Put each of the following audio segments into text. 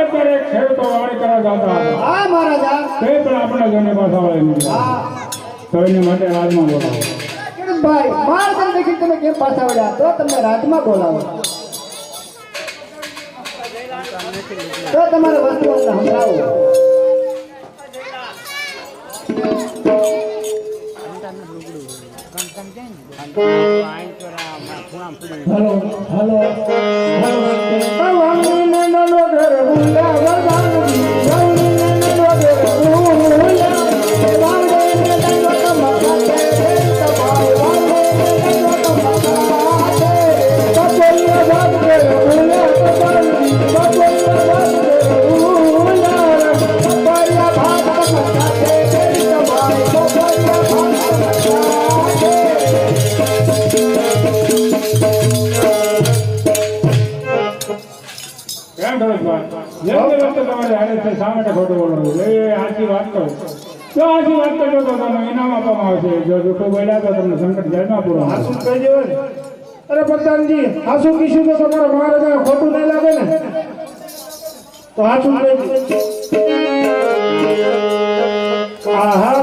અત્યારે ખેડૂતો વાડી કરવા જતા હતા. હા મહારાજા. તે પણ આપણા ઘરને પાછા વળે નહીં. હા. તો એને માટે રાજમાં બોલાવો. ભાઈ મારા દેખી તમે કેમ પાછા વળ્યા? તો તમને રાજમાં બોલાવો. તો તમારે વસ્તુ અમને સંભળાવો. હેલો શા માટે ખોટું બોલવાનું? એ આખી વાત કહું તો આખી વાત કરજો તો તમે ઇનામ આપવામાં આવશે. જો જૂઠું બોલ્યા તો તમને સંકટ જેલમાં પૂરો. હાસુ કહી દેવો ને. અરે પ્રધાનજી હાસુ કીધું તો તમારા મહારાજા ખોટું નહીં લાગે ને? તો હાસુ કહી દે. આહા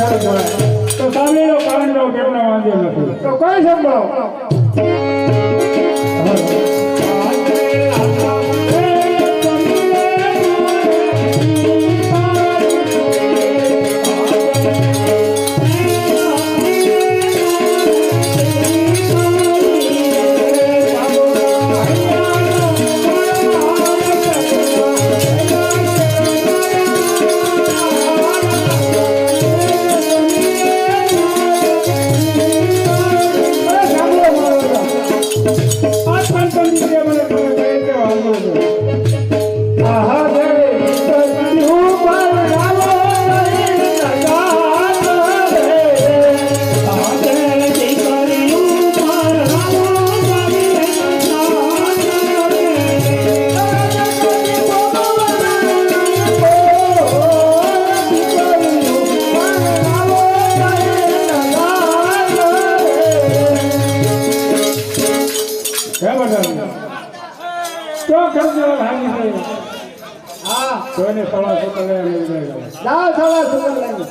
જય તો સાંભળી લો કારણ લો કેટલા વાંધો નથી. તો કઈ સંભળાવો. કોઈને સવા સુકર લાવ સવા સુકર લાવી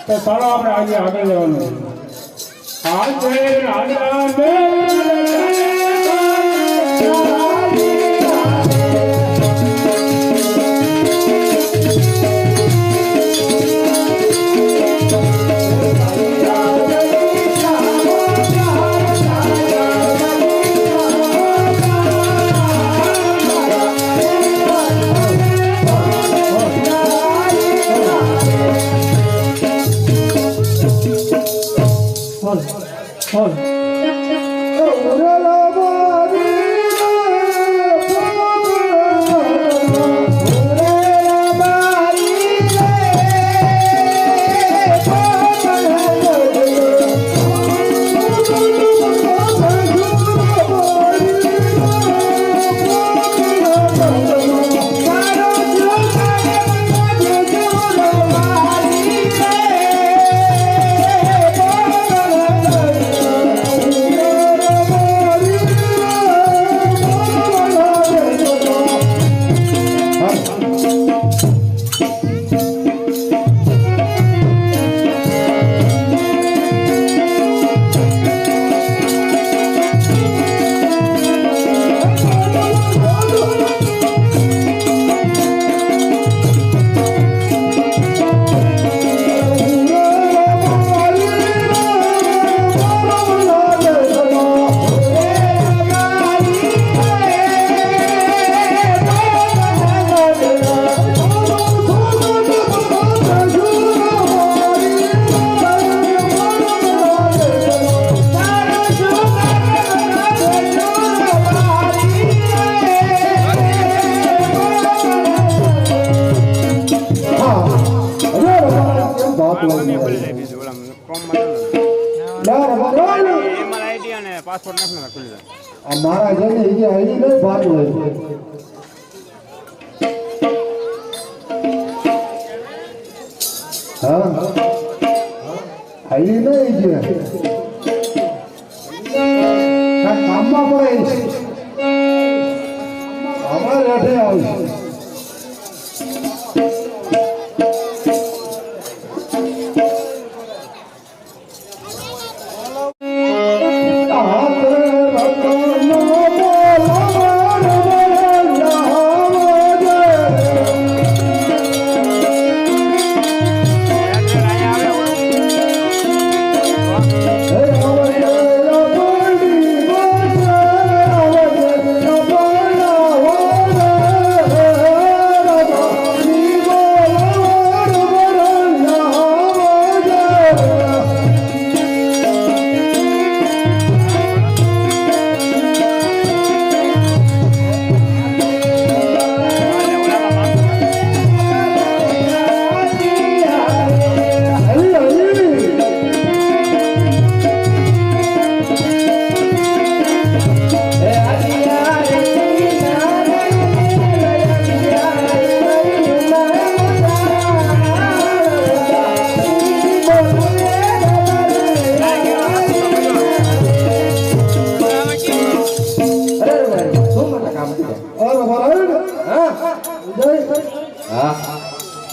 તો ચાલો આપણે આજે આગળ જવાનું. બોલો બાટલો ખુલી મળે. જાય બીજું ઓલા ફોર્મમાં ના બરાબર ઈમેલ આઈડી અને પાસવર્ડ નાખીને ખુલી જાય. આ મારા જઈને એ આઈડી નહીં બાટલો હા આઈડી નહીં જે કામમાં પડે અમારે રેઠે આવશે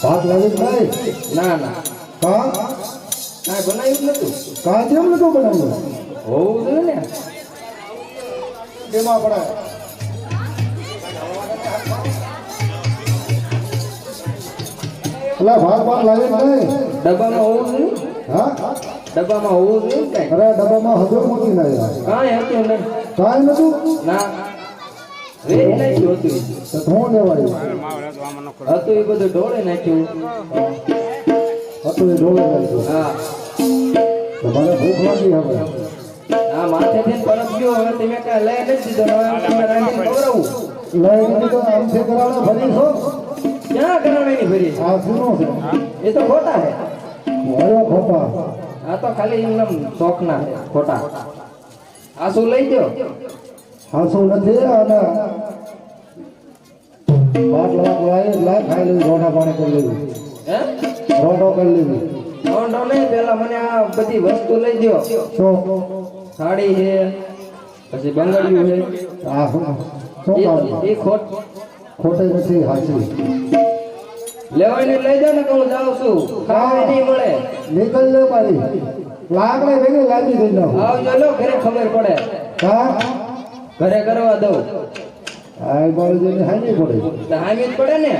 ભાત લાવી નહીં ના ના કા કાંઈ બનાવ્યું જ નતું કા કેમ નતું બનાવ્યું હોવું જોઈએ ને કેમાં પડે અલા ભાત ભાત લાવી નહીં ડબ્બામાં હોવું જોઈએ હા ડબ્બામાં હોવું જોઈએ ને કાંઈ અરે ડબ્બામાં હજુ મૂકી નાખ્યા કાંઈ હતું નહીં કાંઈ નતું ના વેચ નાખ્યું હતું તો હું લેવાયું માવડે તો આમાં નખો હતું એ બધું ઢોળે નાખ્યું હતું એ ઢોળે નાખ્યું હા તો મને ભૂખ લાગી હવે આ માથેથી પરત ગયો હવે તમે કાંઈ લઈ નથી દીધો હવે તમે રાંધીને ખવડાવું લઈ ગઈ તો આમથી કરાવને ભરી છો ક્યાં કરાવવાની ભરી આ શું છે એ તો ખોટા છે મારો ખોટા આ તો ખાલી એમને શોખના છે ખોટા આ શું લઈ દો હાસુ નથી અને ભાત લાવી ખાઈ લેવી રોટા પાણી કરી લેવી હે રોટો કરી લેવી નોંધો નહીં પેલા મને આ બધી વસ્તુ લઈ દો શું સાડી છે પછી બંગડીયું છે આ શું કામ એ ખોટ ખોટી નથી હાચી લેવાની લઈ જાઓ ને કે હું જાઉં છું ખાવા નહીં મળે નીકળ લે મારી લાકડે ભેગી લાગી દઈ દઉં આવજો લો ઘરે ખબર પડે હા ઘરે કરવા દઉં આ મારી જઈને હાજી પડે તો હામી જ પડે ને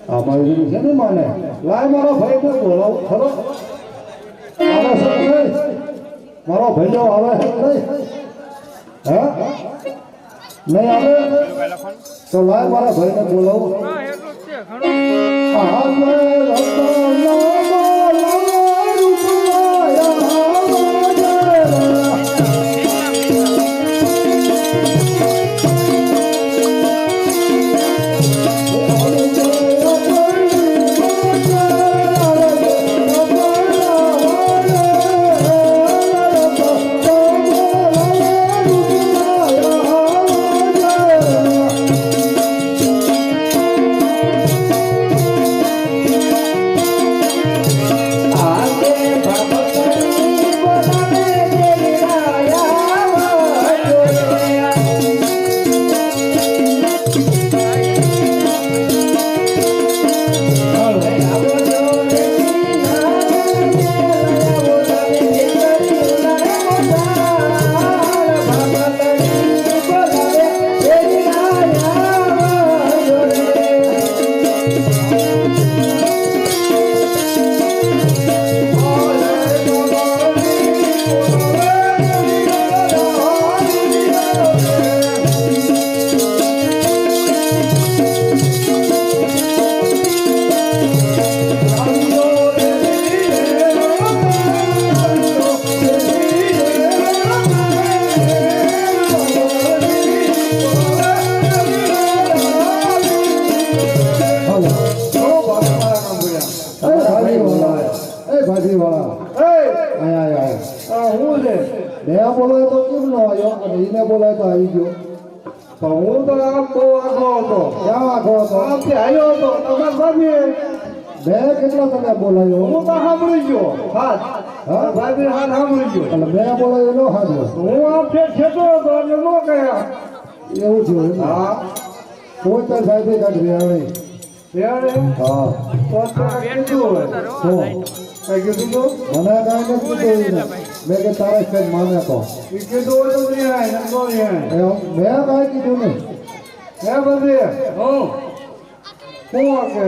આ મારી જઈને છે ને માને લાય મારો ભાઈ તો બોલાવ ખરો આવે છે નહીં મારો ભાઈઓ આવે છે નહીં હે નહીં આવે તો લાય મારા ભાઈને બોલાવું હા એટલું જ છે ઘણું આ કેમ ન આવ્યો અને એને બોલાય તો આવી ગયો પણ હું તો આમ બહુ આખો હતો ક્યાં આખો હતો આમથી આવ્યો હતો તમારા ભાભીએ મેં કેટલા તમે બોલાયો હું તો સાંભળી ગયો હાથ હા? ભાભી હાથ સાંભળી ગયો એટલે મેં બોલાયો નો હાજર હું આમથી છેતો હતો અને ન ગયા એવું થયું એમ ને? હા કોઈ તો સાહેબ કાઢી રહ્યા ત્યારે હા તો કીધું હોય શું? કઈ કીધું તું મને કાંઈ નથી કીધું એને. મેં કે તારે કઈ માને તો એ કીધું હોય તો રિહાય ન તો રિહાય એમ મેં કાંઈ કીધું નહીં હે બધી હું શું કે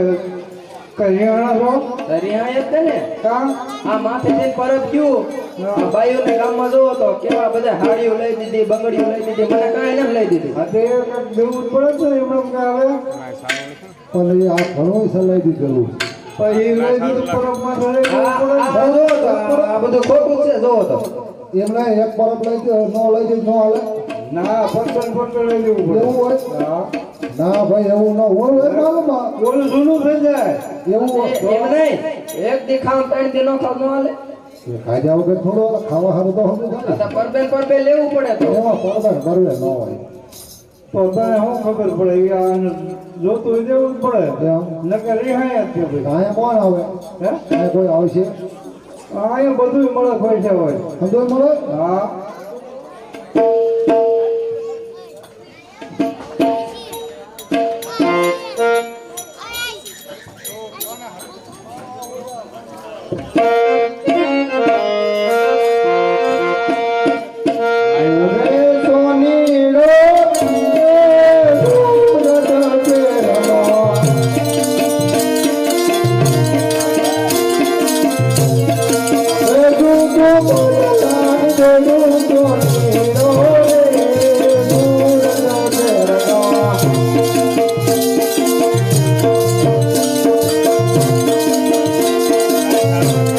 કઈ રિહાણા છો દરિયા જ ને કાં આ માથે જઈને પરત ગયું આ બાઈઓને ગામમાં જોવો તો કેવા બધા હાડીઓ લઈ દીધી બંગડીઓ લઈ દીધી મને કાંઈ નથી લઈ દીધી આ તે દેવું જ પડે છે એમને કે આવે પણ એ આ ઘણું સલાઈ દીધેલું પછી લઈ દીધું પરબમાં ધરે આ જોવો તો આ બધું ખોટું છે જોવો તો એમને એક પરબ લઈ દે ન લઈ દે ન હાલે ના પંદર લઈ દેવું પડે એવું હોય હા ના ભાઈ એવું ન હોય એ માલુમાં ઓલું જૂનું થઈ જાય એવું હોય એમ નહીં એક દી ખાવ ત્રણ દી નો ખાવ નો હાલે એ ખાધા વગર થોડો ખાવા સારું તો સમજુ થાય આ તો પરબે લેવું પડે તો ને એમાં પરબત ભરવે ન હોય તો તને શું ખબર પડે એ આને જોતું હોય દેવું જ પડે એમ નકર રિહાય જ છે ભાઈ અહીંયા કોણ આવે હે અહીંયા કોઈ આવશે અહીંયા બધું મળે પૈસા હોય સમજો મળે હા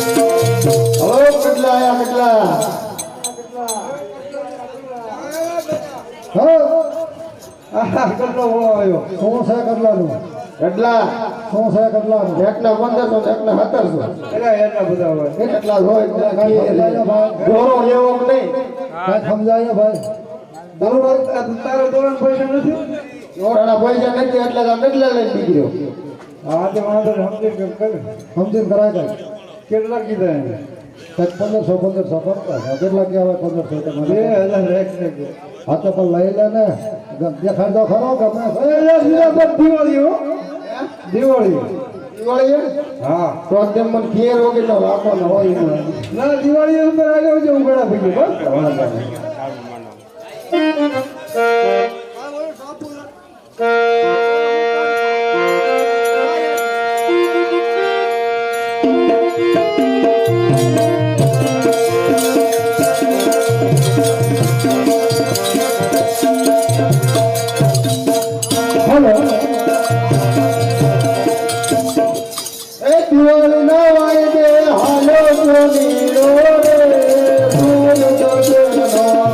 હલો કેટલા આયા કેટલા આહા, કેટલો વળો આવ્યો શું છે કેટલાનું કેટલા શું છે કેટલાનું એકના 1500 એકના 1700 એટલા બધા હોય એ કેટલા હોય એટલા કાંઈ કીએ સમજાય ભાઈ ઘોડો લેવો કે નહીં કાંઈ સમજાય ભાઈ તારો ધોરણ પૈસા નથી ઘોડાના પૈસા નથી એટલે તો કેટલા લઈને નીકળ્યો હા તે વાંધો નહીં, સમજી કે કરે સમજીને કરાય કાંઈ કેટલા કીધા એને કંઈક 1500 કરતા હતા. કેટલા કહેવાય 1500 તો મને 2000 એક ને કે હા તો પણ લઈ લે ને દેખાડ તો ખરો ગમે દિવાળી હો દિવાળી દિવાળી હા તો તેમ મને ઘેર વગેરે રાખવાનો હોય એમ. ના દિવાળી ઉપર આગળ જવું ઘણા થઈ ગયું બસ સારું માનો હલો એ દિવાળી ના વાયદે હાલો કોની રો રે ફૂલ તો દેવાનો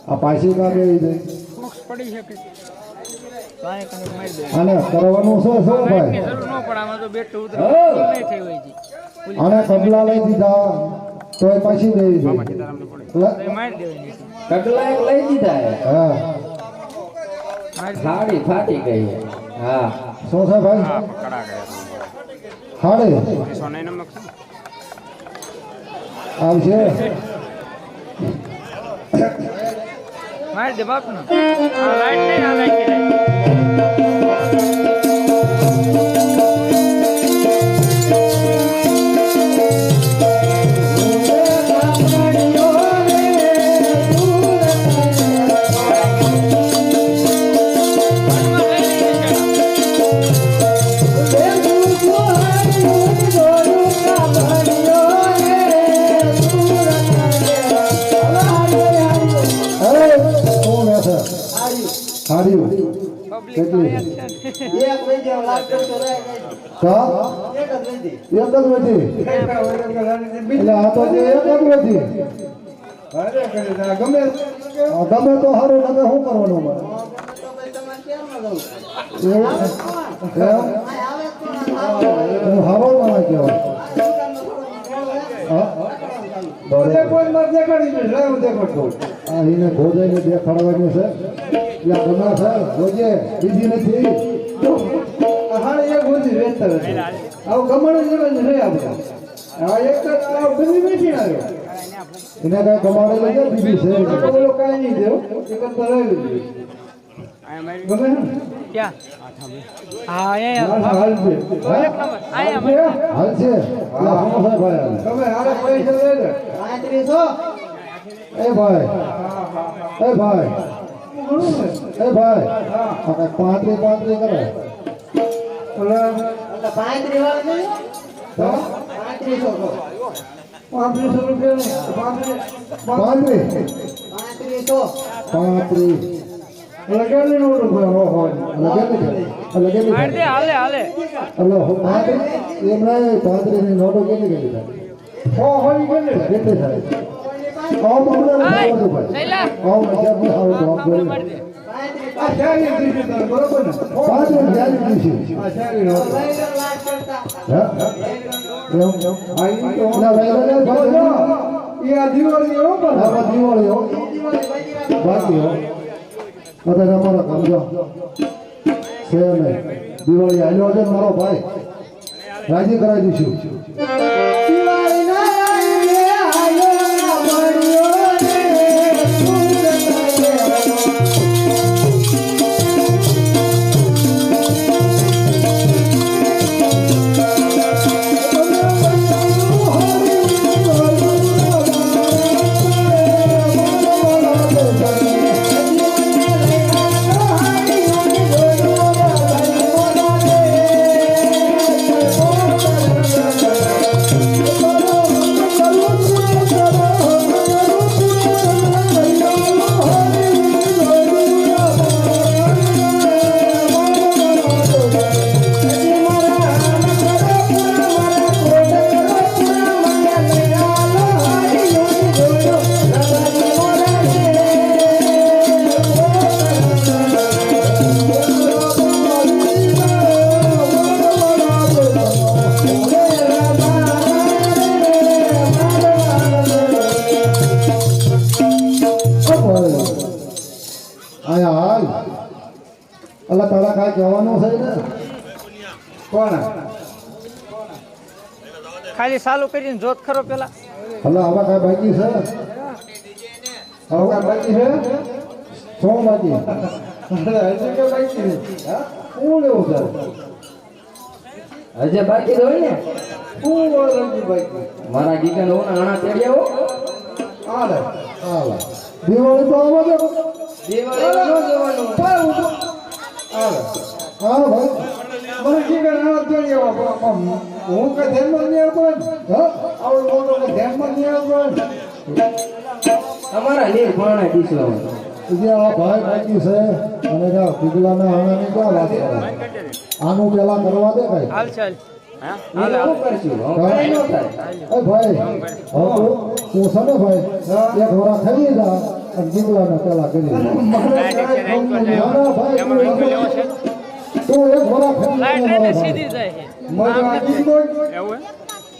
આ પાછી કાઢે એ જાય પડી શકે કાંઈ કંઈક મારી દે આને કરવાનું છે શું ભાઈ જરૂર ન પડે આમાં તો બેઠું ઉતરે નહીં થઈ હોય છે આને કબલા લઈ દીધા તોય પાછી દઈ દે સીતારામને પડે તો એ મારી દેવાની છે કટલા એક લઈ દીધા હે. હા સાડી ફાટી ગઈ છે. હા શું છે ભાઈ હાડે આવશે મારી દે બાપનો આ લાઈટ નહીં આ લાઈટ હાડ્યું કેટલી એક વૈદ્ય લાગ કરતો રહે કા એક જ વૈદ્ય એક જ વધી એટલે આ તો જે એક જ વધી અરે કરે તા ગમે ગમે તો સારું લાગે શું કરવાનું મારે હું હારો ના કહેવાય બોલે કોઈ મત દેખાડી દે લે હું દેખાડતો આ એને ભોજાઈને દેખાડવાનું છે એટલે ગમે છે જોજે બીજી નથી હાડે એક ગોદી વેચતા રહે આવ ગમણ જ રે આપણે આ એક તો આ બધી બેઠી આવ્યો એને કઈ કમાડે લઈ જાય બીજી છે તો બોલો કાઈ નહીં દેવ એક તો રહી ગમે ને ક્યાં હા અહીંયા હાલ છે એક નંબર અહીંયા હાલ છે એટલે સમોસા ભાઈ તમે હારે પૈસા લઈ લે 3500 એ ભાઈ એ ભાઈ એ ભાઈ આ કઈ 35 કરે ઓલા 35 વાળા નહીં તો 3500 રૂપિયા 35 ઓલા કેટલી નોટ હો મારી દે હાલે હાલે એટલે 35 એમ નહીં 35 ની નોટો કેટલી કેટલી થાય હોઈ ગઈ કેટલી થાય આમ આપણે ભાઈ શૈલા આમ મજા પણ આવું તો આમ કરી મારી દે આ ચારી દીધી તને બરોબર ને 35 જારી દીધી આ ચારી નોટ હા એમ આ ઈ તો ના વેલા ભાઈ ઈ આ દિવાળી એવો પણ આ દિવાળી હો બાકી હો બધા અમારા કામ જો છે નહીં દિવાળી આવ્યો છે મારો ભાઈ રાજી કરાવી દઈશું અલા તારા કાંઈ કહેવાનું છે ને કોણ ખાલી ચાલુ કરીને જોત ખરો પેલા અલા આવા કાંઈ બાકી છે હવે કાંઈ બાકી છે શું બાકી હજી કે બાકી છે હા હું લેવું છે હજે બાકી હોય ને હું વાળા બાકી મારા ગીગન હો આણા તેડ્યા હો આલે હાલા દિવાળી તો આવવા દે દિવાળી નો જવાનું આલે હા ભાઈ મને કી કે ના તો હું કે ધ્યાનમાં નહીં આવતો હા આવડો મોટો કે ધ્યાનમાં નહીં આવતો અમારા નીર પાણે દીસો જે આ ભાઈ બાકી છે અને જા પીગલાના આણાની ક્યાં વાત કરે આનું પેલા કરવા દે ભાઈ હાલ ચાલ હાલે હું કરશું હું કઈ નો થાય એ ભાઈ હવે તું છે ને ભાઈ એક વરા ખાઈ જા અને પીગલાના પેલા કરી દે. ના ભાઈ તું એક વરા ખાઈ લાઈટ જા રહીને મારા સીધી ભાઈ. જાય છે મજા આવી ગઈ એવું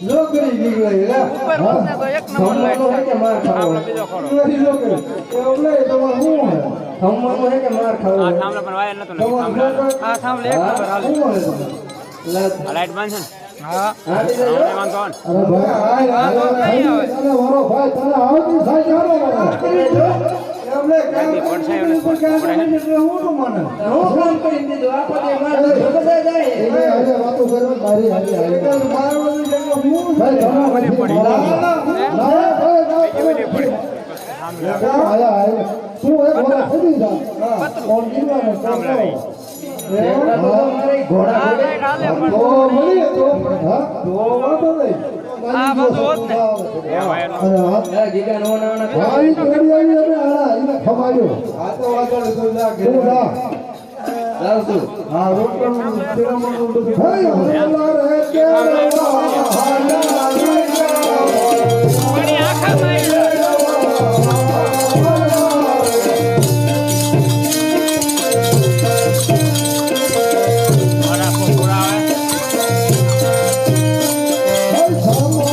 નોકરી નીકળી લે ઉપર હોત ને તો એક નંબર લાઈટ જમવાનો હોય કે માર ખાવો આપણે બીજો ખરો નોકરી એવું લે તમારે શું હે ખમવાનું છે કે માર ખાવો આ છે? થાંભલા પર વાયર નતો તમારે થાંભલા આ થાંભલે એક નંબર હાલે શું મળે તમને? લે, લાઈટ બંધ છે ને હા હાલી જાય. હમણાં વાંધો આવે ને. અરે ભાઈ તને મારો ભાઈ તને આવતી થાય ક્યારે એમને કામ નથી, પડશે એમને ઉપર કામ પડે. કરે એટલે હું નું માને હું કામ કરી દીધું આખો દી માર બધા જાય આજે વાતો કરવા મારી હારી હારી એટલે મારવાનું છે કે હું ભાઈ તમે પડી. ના આયા આયા તું એક વાર ખોદી જા કોણ જીવવાનો થાંભલા રહી. એટલા તો મારે ઘોડા આ ઘોડે. લાઈટ હાલે પણ તો મળી તો હા તો વાંધો નહીં આ બધું હોત ને એ વાયર નો અરે હા લે, ગીગા નો નાના ભાઈ કેડી આવી અને આલા એને ખમાયો આ તો વાંધો નહીં તું જા તું ઘરે. જા જાઉં છું. હા રોટલાનું શિરામણનું બધું ભાઈ હલા રહે કે પાણી આખા મારી મારા કોકરા આવે ભાઈ સામો